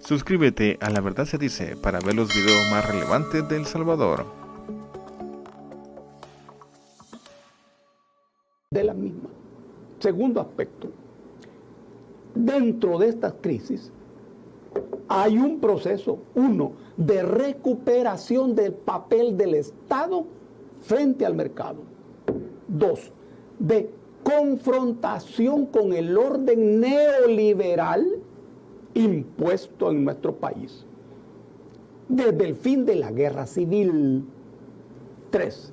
Suscríbete a La Verdad Se Dice para ver los videos más relevantes de El Salvador. De la misma. Segundo aspecto, dentro de estas crisis hay un proceso, uno, de recuperación del papel del Estado frente al mercado. Dos, de confrontación con el orden neoliberal impuesto en nuestro país desde el fin de la guerra civil. Tres,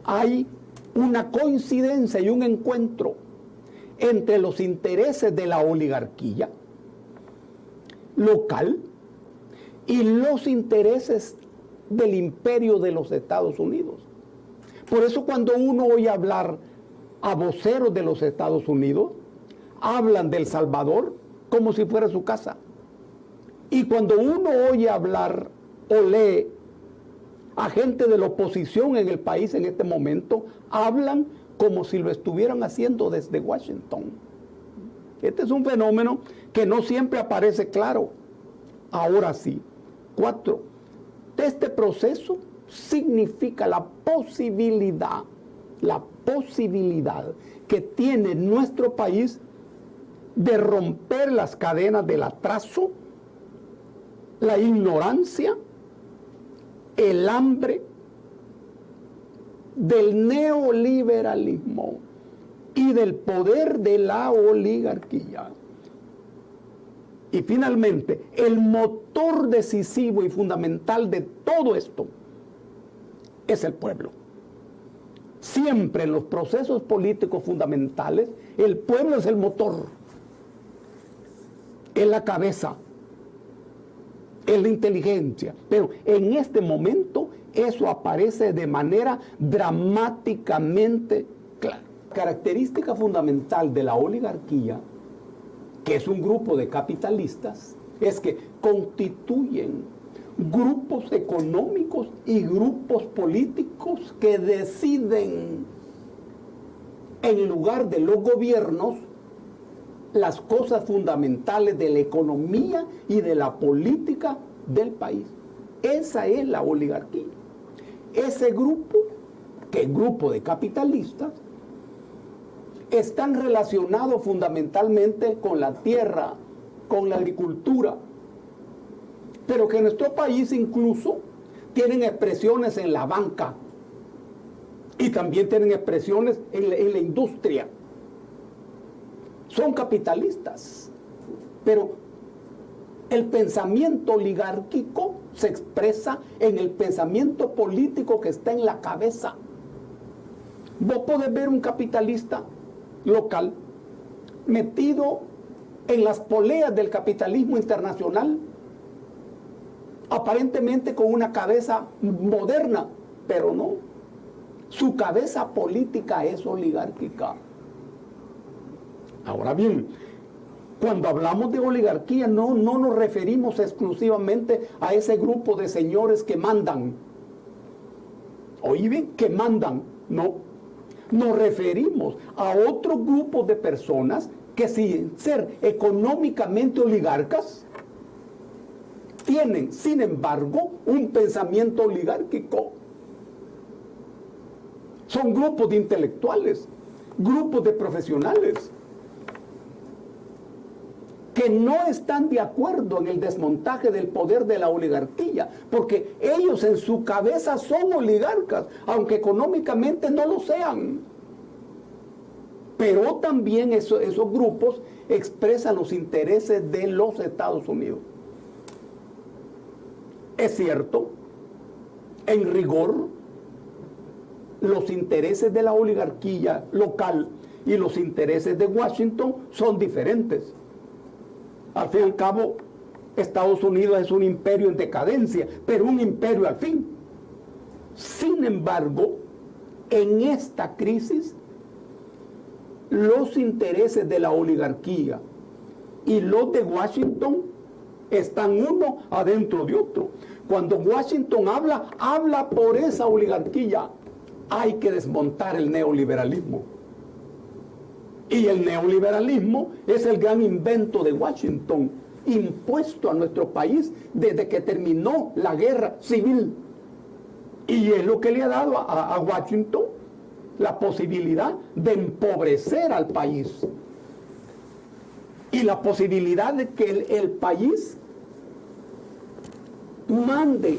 hay una coincidencia y un encuentro entre los intereses de la oligarquía local y los intereses del imperio de los Estados Unidos. Por eso cuando uno oye hablar a voceros de los Estados Unidos, hablan de El Salvador como si fuera su casa. Y cuando uno oye hablar o lee a gente de la oposición en el país en este momento, hablan como si lo estuvieran haciendo desde Washington. Este es un fenómeno que no siempre aparece claro. Ahora sí. 4. Este proceso significa la posibilidad que tiene nuestro país de romper las cadenas del atraso, la ignorancia, el hambre del neoliberalismo y del poder de la oligarquía. Y finalmente, el motor decisivo y fundamental de todo esto es el pueblo. Siempre en los procesos políticos fundamentales, el pueblo es el motor, es la cabeza, es la inteligencia. Pero en este momento eso aparece de manera dramáticamente clara. Característica fundamental de la oligarquía, que es un grupo de capitalistas, es que constituyen grupos económicos y grupos políticos que deciden en lugar de los gobiernos las cosas fundamentales de la economía y de la política del país. Esa es la oligarquía. Ese grupo, que es grupo de capitalistas, están relacionados fundamentalmente con la tierra, con la agricultura, pero que en nuestro país incluso tienen expresiones en la banca y también tienen expresiones en la industria. Son capitalistas, pero el pensamiento oligárquico se expresa en el pensamiento político que está en la cabeza. Vos podés ver un capitalista local metido en las poleas del capitalismo internacional, aparentemente con una cabeza moderna, pero no. Su cabeza política es oligárquica. Ahora bien, cuando hablamos de oligarquía no nos referimos exclusivamente a ese grupo de señores que mandan. Oye bien, que mandan, no. Nos referimos a otro grupo de personas que sin ser económicamente oligarcas, tienen, sin embargo, un pensamiento oligárquico. Son grupos de intelectuales, grupos de profesionales, que no están de acuerdo en el desmontaje del poder de la oligarquía, porque ellos en su cabeza son oligarcas, aunque económicamente no lo sean. Pero también esos grupos expresan los intereses de los Estados Unidos. Es cierto, en rigor, los intereses de la oligarquía local y los intereses de Washington son diferentes. Al fin y al cabo, Estados Unidos es un imperio en decadencia, pero un imperio al fin. Sin embargo, en esta crisis, los intereses de la oligarquía y los de Washington están uno adentro de otro. Cuando Washington habla por esa oligarquía. Hay que desmontar el neoliberalismo. Y el neoliberalismo es el gran invento de Washington, impuesto a nuestro país desde que terminó la guerra civil. Y es lo que le ha dado a Washington la posibilidad de empobrecer al país. Y la posibilidad de que el país mande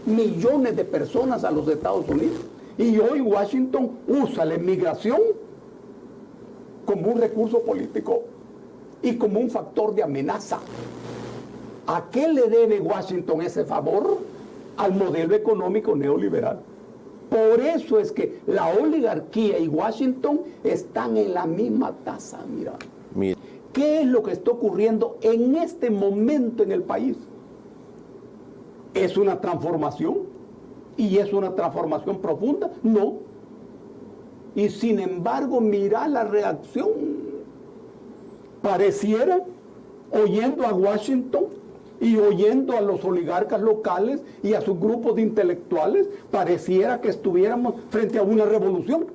millones de personas a los Estados Unidos. Y hoy Washington usa la inmigración como un recurso político y como un factor de amenaza. ¿A qué le debe Washington ese favor? Al modelo económico neoliberal. Por eso es que la oligarquía y Washington están en la misma taza. Mira, ¿qué es lo que está ocurriendo en este momento en el país? ¿Es una transformación? ¿Y es una transformación profunda? No. Y sin embargo, mira la reacción. Pareciera, oyendo a Washington y oyendo a los oligarcas locales y a sus grupos de intelectuales, pareciera que estuviéramos frente a una revolución.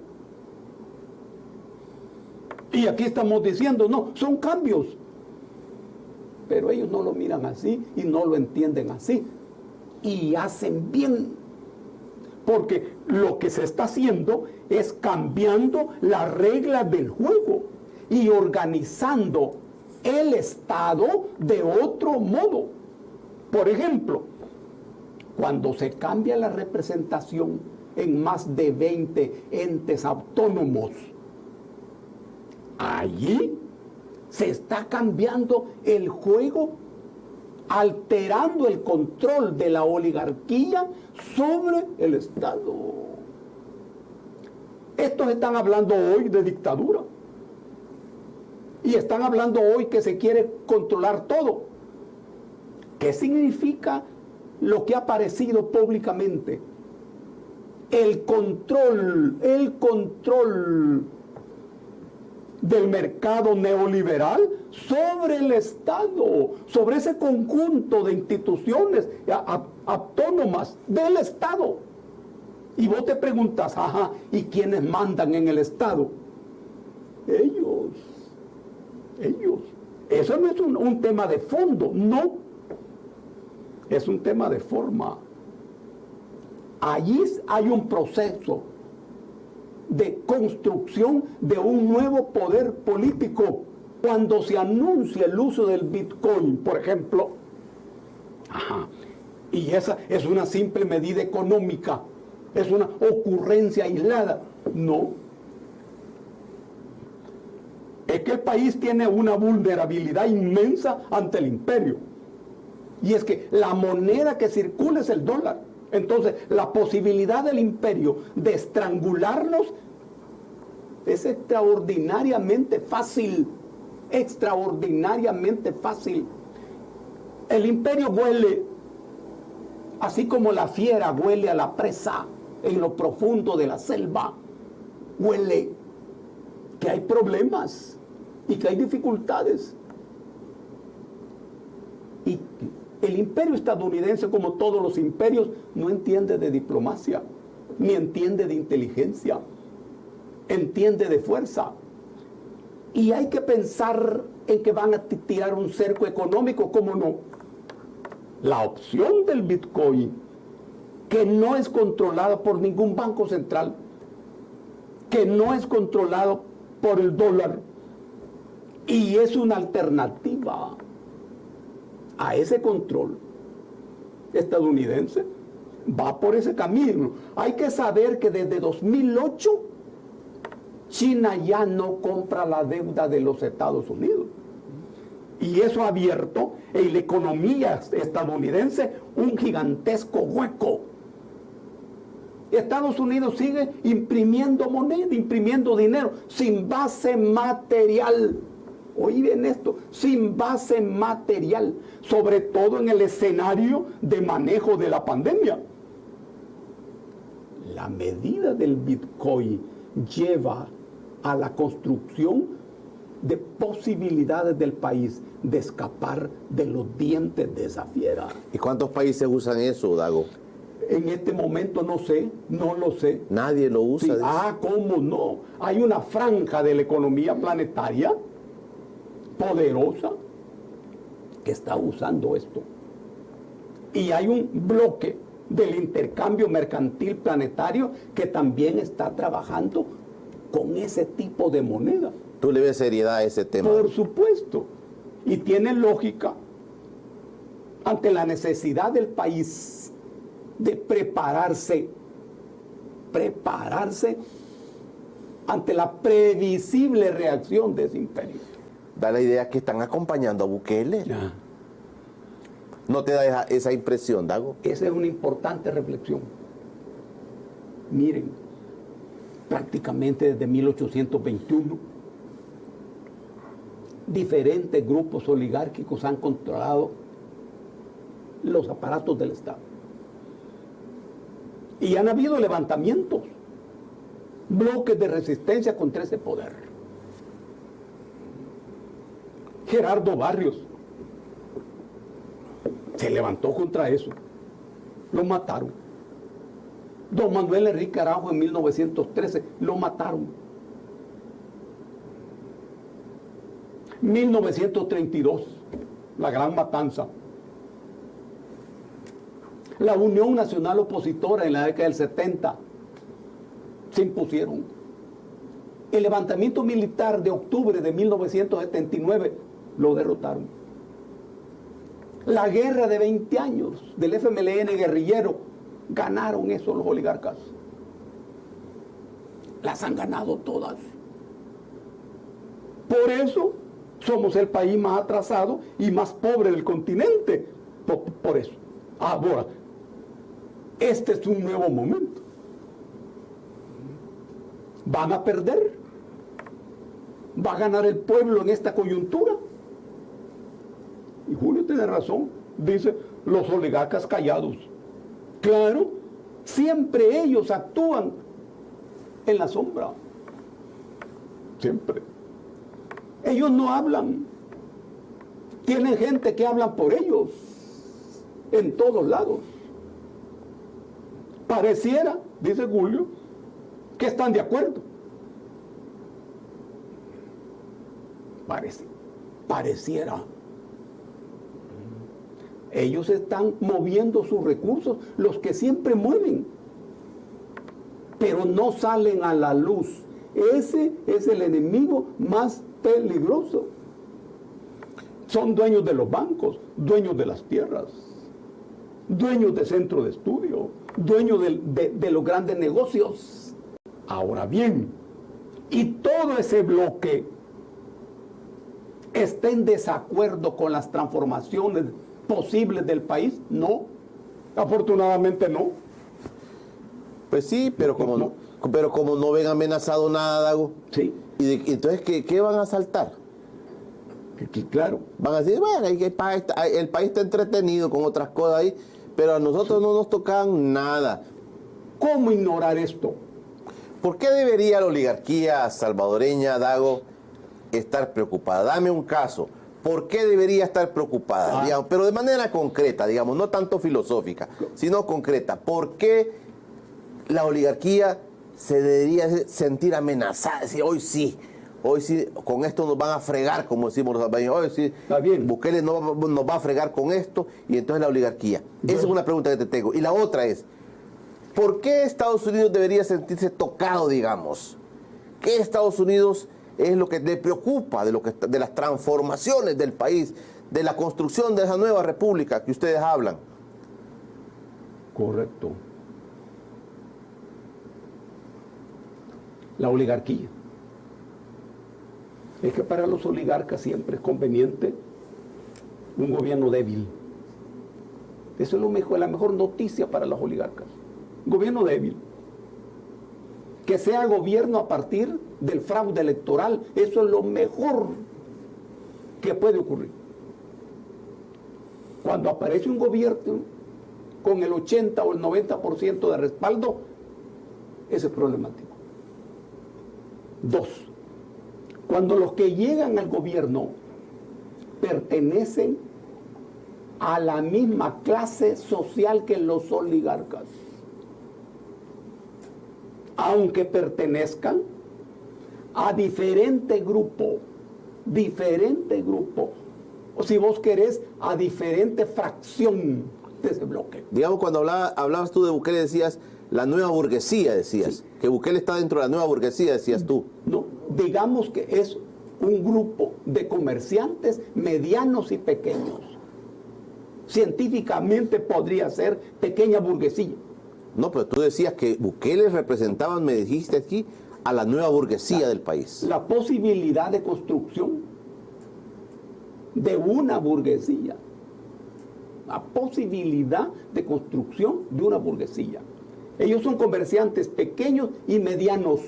Y aquí estamos diciendo, no, son cambios. Pero ellos no lo miran así y no lo entienden así. Y hacen bien. Porque lo que se está haciendo es cambiando las reglas del juego y organizando el Estado de otro modo. Por ejemplo, cuando se cambia la representación en más de 20 entes autónomos, allí se está cambiando el juego, alterando el control de la oligarquía sobre el Estado. Estos están hablando hoy de dictadura. Y están hablando hoy que se quiere controlar todo. ¿Qué significa lo que ha aparecido públicamente? El control del mercado neoliberal sobre el Estado, sobre ese conjunto de instituciones autónomas del Estado. Y vos te preguntas, ajá, ¿y quiénes mandan en el Estado? Ellos. Eso no es un tema de fondo, no. Es un tema de forma. Allí hay un proceso de construcción de un nuevo poder político. Cuando se anuncia el uso del Bitcoin, por ejemplo, y esa es una simple medida económica, es una ocurrencia aislada. No. Es que el país tiene una vulnerabilidad inmensa ante el imperio. Y es que la moneda que circula es el dólar. Entonces, la posibilidad del imperio de estrangularnos es extraordinariamente fácil. Extraordinariamente fácil. El imperio huele, así como la fiera huele a la presa en lo profundo de la selva. Huele que hay problemas y que hay dificultades. Y el imperio estadounidense, como todos los imperios, no entiende de diplomacia, ni entiende de inteligencia, entiende de fuerza. Y hay que pensar en que van a tirar un cerco económico, ¿cómo no? La opción del Bitcoin, que no es controlada por ningún banco central, que no es controlado por el dólar, y es una alternativa a ese control estadounidense, va por ese camino. Hay que saber que desde 2008 China ya no compra la deuda de los Estados Unidos. Y eso ha abierto en la economía estadounidense un gigantesco hueco. Estados Unidos sigue imprimiendo moneda, imprimiendo dinero, sin base material. Oí bien esto, sin base material, sobre todo en el escenario de manejo de la pandemia. La medida del Bitcoin lleva a la construcción de posibilidades del país de escapar de los dientes de esa fiera. ¿Y cuántos países usan eso, Dago? En este momento no sé, no lo sé. Nadie lo usa. Sí, ¿cómo no? Hay una franja de la economía planetaria poderosa que está usando esto. Y hay un bloque del intercambio mercantil planetario que también está trabajando con ese tipo de moneda. ¿Tú le ves seriedad a ese tema? Por supuesto. Y tiene lógica ante la necesidad del país de prepararse ante la previsible reacción de ese imperio. Da la idea que están acompañando a Bukele. Ya. ¿No te da esa impresión, Dago? Esa es una importante reflexión. Miren, prácticamente desde 1821, diferentes grupos oligárquicos han controlado los aparatos del Estado. Y han habido levantamientos, bloques de resistencia contra ese poder. Gerardo Barrios se levantó contra eso. Lo mataron. Don Manuel Enrique Araujo en 1913 lo mataron. 1932, la gran matanza. La Unión Nacional Opositora en la década del 70 se impusieron. El levantamiento militar de octubre de 1979 lo derrotaron. La guerra de 20 años del FMLN guerrillero, ganaron eso los oligarcas. Las han ganado todas. Por eso somos el país más atrasado y más pobre del continente. Por eso. Ahora, este es un nuevo momento. Van a perder. Va a ganar el pueblo en esta coyuntura. Y Julio tiene razón, dice, los oligarcas callados. Claro, siempre ellos actúan en la sombra. Siempre. Ellos no hablan. Tienen gente que habla por ellos en todos lados. Pareciera, dice Julio, que están de acuerdo. Pareciera. Ellos están moviendo sus recursos, los que siempre mueven, pero no salen a la luz. Ese es el enemigo más peligroso. Son dueños de los bancos, dueños de las tierras, dueños de centros de estudio, dueños de los grandes negocios. Ahora bien, y todo ese bloque está en desacuerdo con las transformaciones posibles del país. No, afortunadamente no. Pues sí, pero como no ven amenazado nada, Dago. Sí. Y entonces, ¿qué van a saltar? Claro. Van a decir, bueno, el país está entretenido con otras cosas ahí, pero a nosotros no nos tocan nada. ¿Cómo ignorar esto? ¿Por qué debería la oligarquía salvadoreña, Dago, estar preocupada? Dame un caso. ¿Por qué debería estar preocupada? Digamos, pero de manera concreta, digamos, no tanto filosófica, sino concreta. ¿Por qué la oligarquía se debería sentir amenazada? Decir, hoy sí, con esto nos van a fregar, como decimos los salvadoreños. Hoy sí, está bien. Bukele nos va a fregar con esto, y entonces la oligarquía. Esa es una pregunta que te tengo. Y la otra es, ¿por qué Estados Unidos debería sentirse tocado, digamos? ¿Qué Estados Unidos es lo que le preocupa de las transformaciones del país, de la construcción de esa nueva república que ustedes hablan? Correcto. La oligarquía. Es que para los oligarcas siempre es conveniente un gobierno débil. Eso es la mejor noticia para los oligarcas. Un gobierno débil. Que sea gobierno a partir del fraude electoral. Eso es lo mejor que puede ocurrir. Cuando aparece un gobierno con el 80 o el 90% de respaldo, ese es problemático. 2. Cuando los que llegan al gobierno pertenecen a la misma clase social que los oligarcas, aunque pertenezcan a diferente grupo o si vos querés, a diferente fracción de ese bloque. Digamos, cuando hablabas tú de Bukele, decías la nueva burguesía, decías. Sí. Que Bukele está dentro de la nueva burguesía, decías tú. No, digamos que es un grupo de comerciantes medianos y pequeños. Científicamente podría ser pequeña burguesía. No, pero tú decías que Bukele representaban, me dijiste aquí, a la nueva burguesía del país. La posibilidad de construcción de una burguesía. La posibilidad de construcción de una burguesía. Ellos son comerciantes pequeños y medianos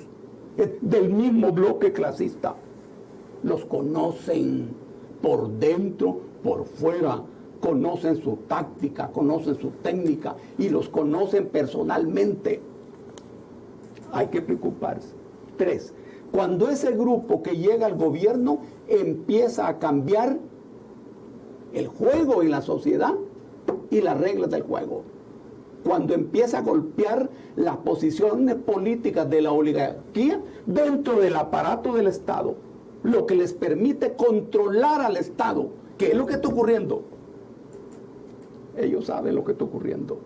del mismo bloque clasista. Los conocen por dentro, por fuera. Conocen su táctica, conocen su técnica y los conocen personalmente. Hay que preocuparse. 3. Cuando ese grupo que llega al gobierno empieza a cambiar el juego en la sociedad y las reglas del juego. Cuando empieza a golpear las posiciones políticas de la oligarquía dentro del aparato del Estado, lo que les permite controlar al Estado. ¿Qué es lo que está ocurriendo? Ellos saben lo que está ocurriendo.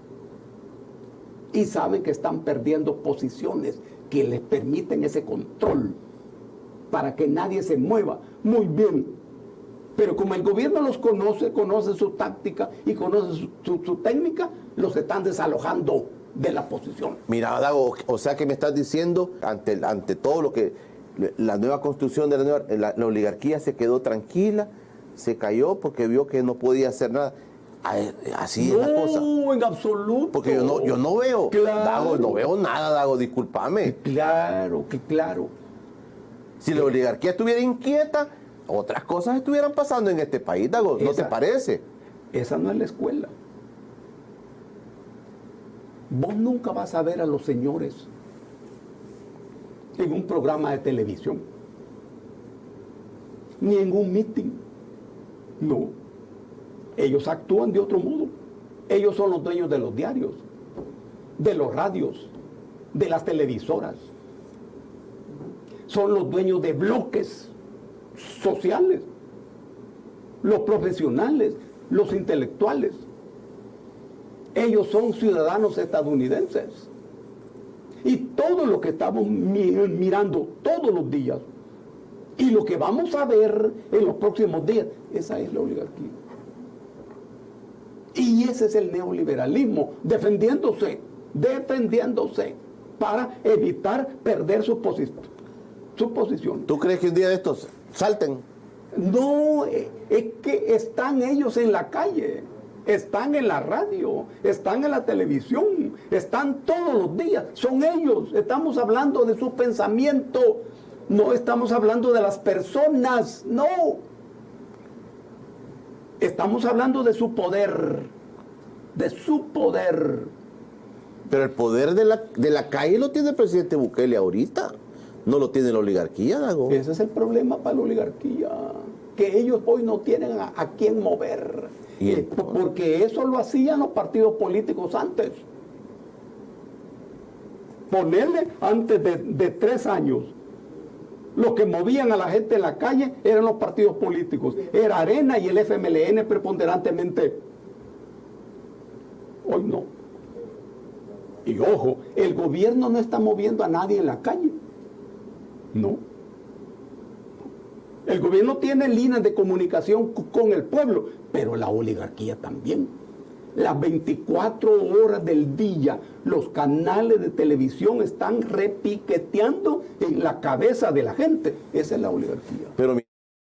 Y saben que están perdiendo posiciones que les permiten ese control para que nadie se mueva. Muy bien. Pero como el gobierno los conoce, conoce su táctica y conoce su técnica, los están desalojando de la posición. Mira, Dago, o sea que me estás diciendo, ante todo lo que la nueva construcción de la oligarquía se quedó tranquila, se cayó porque vio que no podía hacer nada. Así es la cosa. No, en absoluto. Porque yo no veo, claro. Dago, no veo nada, Dago, discúlpame. Claro, que claro. Si la oligarquía estuviera inquieta, otras cosas estuvieran pasando en este país, Dago, ¿no te parece? Esa no es la escuela. Vos nunca vas a ver a los señores en un programa de televisión, ni en un meeting. No. Ellos actúan de otro modo. Ellos son los dueños de los diarios, de los radios, de las televisoras. Son los dueños de bloques sociales, los profesionales, los intelectuales. Ellos son ciudadanos estadounidenses. Y todo lo que estamos mirando todos los días y lo que vamos a ver en los próximos días, esa es la oligarquía. Y ese es el neoliberalismo, defendiéndose para evitar perder su posición. ¿Tú crees que un día de estos salten? No, es que están ellos en la calle, están en la radio, están en la televisión, están todos los días, son ellos. Estamos hablando de su pensamiento, no estamos hablando de las personas, no. Estamos hablando de su poder, Pero el poder de la calle lo tiene el presidente Bukele ahorita, no lo tiene la oligarquía, Dago. Ese es el problema para la oligarquía, que ellos hoy no tienen a quién mover, porque eso lo hacían los partidos políticos antes. Ponerle antes de 3 años. Los que movían a la gente en la calle eran los partidos políticos. Era Arena y el FMLN preponderantemente. Hoy no. Y ojo, el gobierno no está moviendo a nadie en la calle. No. El gobierno tiene líneas de comunicación con el pueblo, pero la oligarquía también. Las 24 horas del día, los canales de televisión están repiqueteando en la cabeza de la gente. Esa es la oligarquía. Pero